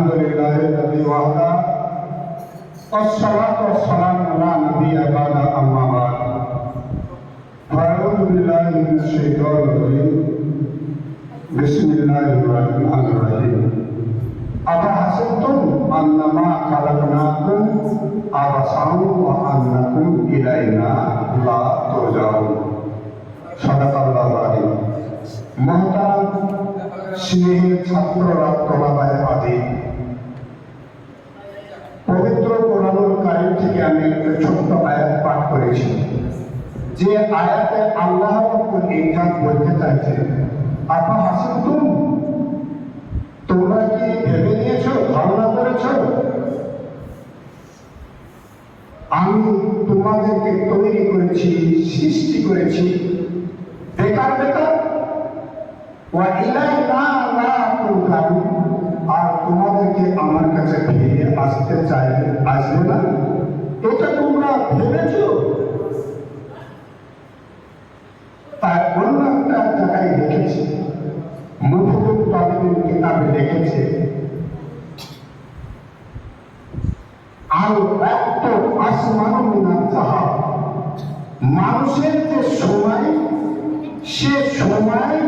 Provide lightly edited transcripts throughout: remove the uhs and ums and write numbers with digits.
আলহামদুলিল্লাহিল্লাযী ওয়াহদা والصلاة والسلام على نبي بعد أما بعد أعوذ بالله من الشيطان الرجيم بسم الله الرحمن الرحيم أفحسبتم أنما خلقناكم عبثا وأنكم إلينا لا ترجعون صدق الله العظيم মহতারাম স্নেহের ছাত্ররা তোলাবায় আদি পবিত্র কোরআনুল কারীম থেকে আমি একটা ছোট্ট আয়াত পাঠ করেছি, যে আয়াতে আল্লাহ রাব্বুল ইজ্জত বলতে চাইছে, আপা হাসিবতুম, তোমরা কি ভেবে নিয়েছো, ধারণা করেছো আমি তোমাদেরকে তৈরি করেছি, সৃষ্টি করেছি বেকার বেকার, ওয়া ইলাইনা লা তুরজাউন, আর তোমাদেরকে আমার কাছে ফিরে আসতে চাইবে, আসবে না, এটা তোমরা ভেবেছো? তার অন্য একটা জায়গায় লিখেছে, মুফতুল তাবিন কিতাবে লিখেছে, আল ওয়াক্তু আসমানু মিনাল যাহাব, মানুষের যে সময়, সে সময়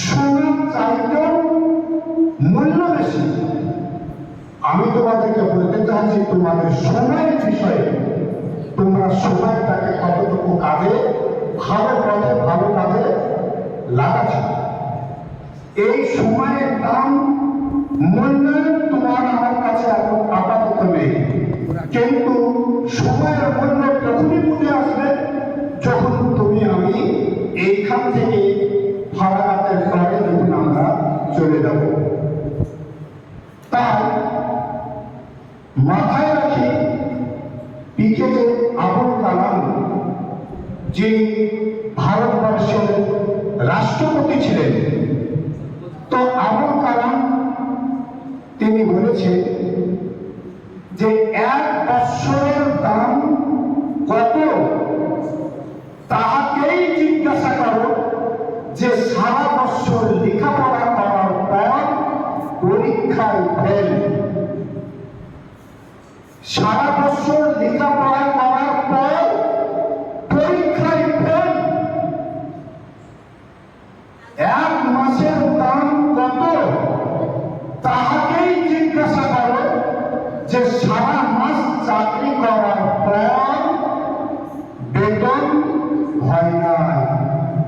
সোনার চাইতেও মূল্য বেশি। আমি তোমাদেরকে বলতে চাচ্ছি, তোমাদের সময়ের বিষয়ে তোমরা সময়টাকে কতটুকু কাজে, ভালো পথে, ভালো কাজে লাগাচ্ছ। এই সময়ের দাম, মূল্যায়ন তোমার আমার কাছে এখন আপাতত নেই, কিন্তু সময়ের মূল্য তখনই বুঝে আসবে যখন তুমি আমি এইখান থেকে ফারাগাতের পরে যখন আমরা চলে যাব। তাই মাথায় রাখি, পিকে যে আবুল কালাম, যিনি ভারতবর্ষের রাষ্ট্রপতি ছিলেন, তো আবুল কালাম তিনি বলেছেন যে 1 বৎসরের দাম কত, তাহাকেই জিজ্ঞাসা করো যে সারা বৎসর লেখাপড়া করার পর পরীক্ষায় ফেল। সারা বৎসর লেখাপড়া করার পর পরীক্ষায় ফেল। 1 মাসের দাম কত, তাহাকেই জিজ্ঞাসা করো যে সারা মাস চাকরি করার পর বেতন হয় নাই,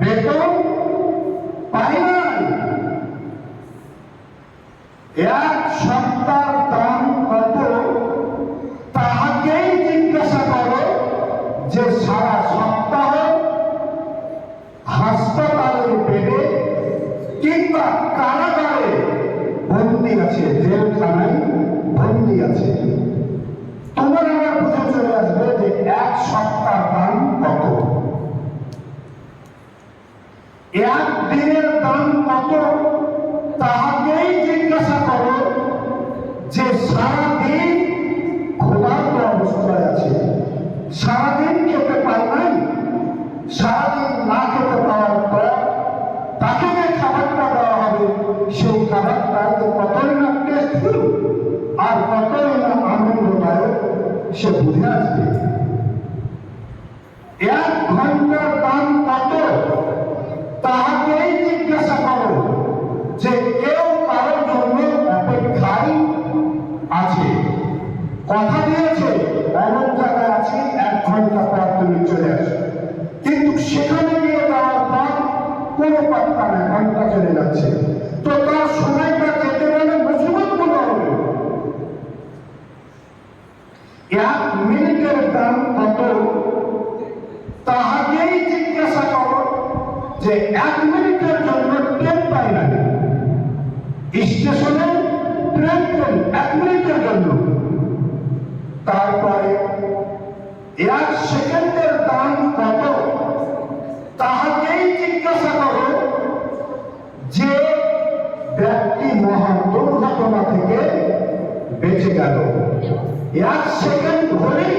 বেতন পাই নাই। 1 সপ্তাহের দাম কত, তাহাকেই জিজ্ঞাসা করো যে সারা সপ্তাহ হাসপাতালের বেডে কিংবা কারাগারে বন্দী আছে, জেলখানায় বন্দী আছে। তোমার আমার বুঝে চলে আসবে যে 1 সপ্তাহ দাম কত, 1 দিনের দাম কত, তাহাকেই জিজ্ঞাসা করো যে সারাদিন ক্ষুধার্ত অবস্থায় আছে, সারাদিন খেতে পায় নাই, সারাদিন না খেতে পাওয়ার পর তাকে যে খাবারটা দেওয়া হবে, সেই খাবারটা কতই না টেস্টফুল আর কতই না আনন্দদায়ক, সে বুঝে আসবে। 1 ঘন্টার দাম কত, তাহাকেই জিজ্ঞাসা করো যে কেউ কারোর জন্য অপেক্ষায় আছে, কথা দিয়েছে অনেক জায়গায় আছে 1 ঘন্টা পর তুমি চলে আসো, কিন্তু সেখানে গিয়ে যাওয়ার পর কোনো পাত্তা নেই, ঘন্টা চলে যাচ্ছে, তো তার সময়টা যেতে গেলে মুসিবত মনে হবে। 1 মিনিটের দাম কত, তাহাকেই জিজ্ঞাসা করো যে 1 মিনিটের জন্য ট্রেন পাই না, স্টেশনে ট্রেন 1 মিনিটের জন্য। তারপরে 1 সেকেন্ডের দাম কত, তাহাকেই জিজ্ঞাসা করো যে ব্যক্তি মহা দুর্ঘটনা থেকে বেঁচে গেল। 1 সেকেন্ড হলেই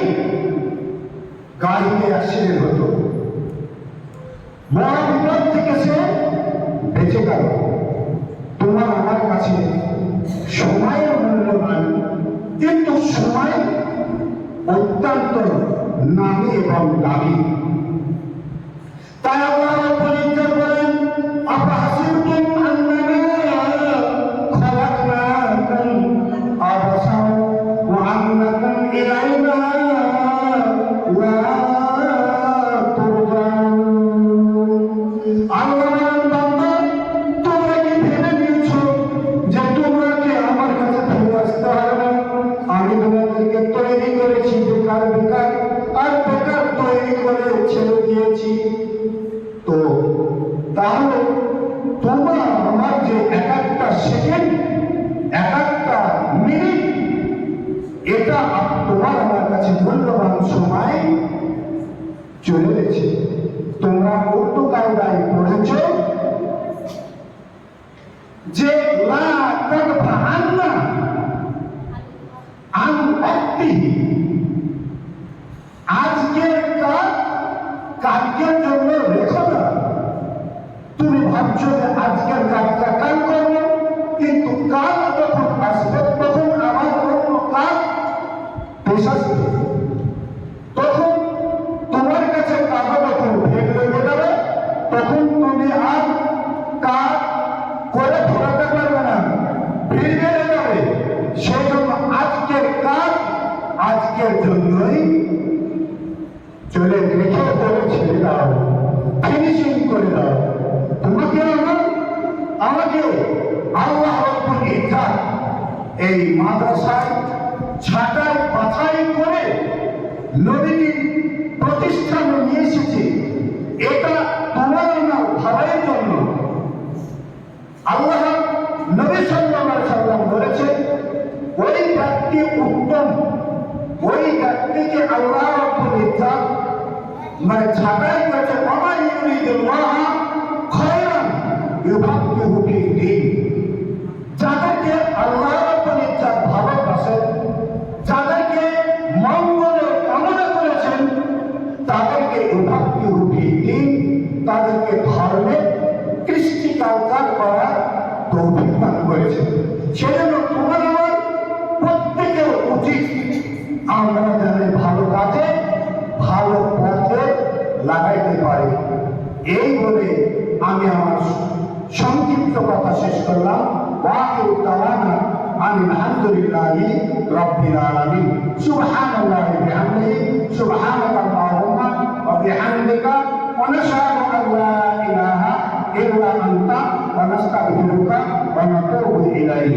গাড়িতে অ্যাক্সিডেন্ট হতো, বড় বিপদ থেকে সে বেঁচে গেল। তোমার আমার কাছে সময়ের মূল্যবান, কিন্তু সময় অত্যন্ত নামী এবং দামি। তাই আল্লাহ পরীক্ষা করেন, আফাহাসিবতুম আন্নামা খলাকনাকুম আবাসান ওয়া আন্নাকুম ইলাইনা লা তুরজাউন। আল্লাহ বলেন, বান্দা, তোমরা কি ভেবে নিয়েছো যে তোমরা কি আমার কাছে ফিরে আসতে হবে না? আমি তোমাদেরকে তৈরি করেছি বেকার বেকার, আর বেকার তৈরি করে ছেড়ে দিয়েছি। তো তাহলে তোমরা আমার যে এক একটা সেকেন্ড, এক একটা মিনিট, এটা তোমার আমার কাছে মূল্যবান সময় চলে গেছে। তোমরা উর্দু কায়দায় পড়েছ যে লা তাকফা আন্না আন ওয়াক্তিহি। আজকের কাজ কালকের জন্য রেখো না। তুমি ভাবছো যে আজকের কাজটা কাল করবো, কিন্তু কাল যখন আসবে তখন আমার অন্য কাজ পেশ আসবে। তখন তোমার কাছে কাজও যখন ভেগ লেগে যাবে, তখন তুমি আর কাজ করে ফেরাতে পারবে না, ভিড় বেড়ে যাবে। সেই জন্য আজকের কাজ আজকের জন্যই চলে রেখে করে ছেড়ে দাও, ফিনিশিং করে দাও। তোমাকে আমাকে আল্লাহ রাব্বুল ইজ্জত এই মাদ্রাসায় ছাঁটাই বাছাই করে নবীর প্রতিষ্ঠানে নিয়ে এসেছে। এটা তোমার আমার ভাবের জন্য। আল্লাহ নবী সাল্লাল্লাহু আলাইহি সাল্লাম বলেছে, ওই ব্যক্তি উত্তম, ওই ব্যক্তিকে আল্লাহ রাব্বুল ইজ্জত মানে ছাঁটাই করেছে। ওয়া ইউরিদুল্লাহ খায়রান ইউফাক্কিহু ফিদ্দীন। যাদেরকে আল্লাহ রাব্বুল ইজ্জত ভালোবাসেন, যাদেরকে মঙ্গলের কামনা করেছেন, তাদেরকে ইউফাক্কিহু ফিদ্দীন, তাদেরকে ধর্মে কৃষ্টি কালচার করার তৌফিক দান করেছেন। সেজন্য তোমার আমার প্রত্যেকের উচিত আমরা যেন ভালো কাজে ভালো পথে লাগাইতে পারি। এই বলে আমি আমার সংক্ষিপ্ত কথা শেষ করলাম। ওয়াকিউ দাওয়ানা আলহামদুলিল্লাহি রাব্বিল আলামিন। সুবহানাল্লাহি ওয়া বিহামদিহি, সুবহানাকা আল্লাহুম্মা ওয়া বিহামদিকা, ওয়া নাশহাদু আন লা ইলাহা ইল্লা আনতা, ওয়া নাস্তাগফিরুকা ওয়া নাতুবু ইলাইক।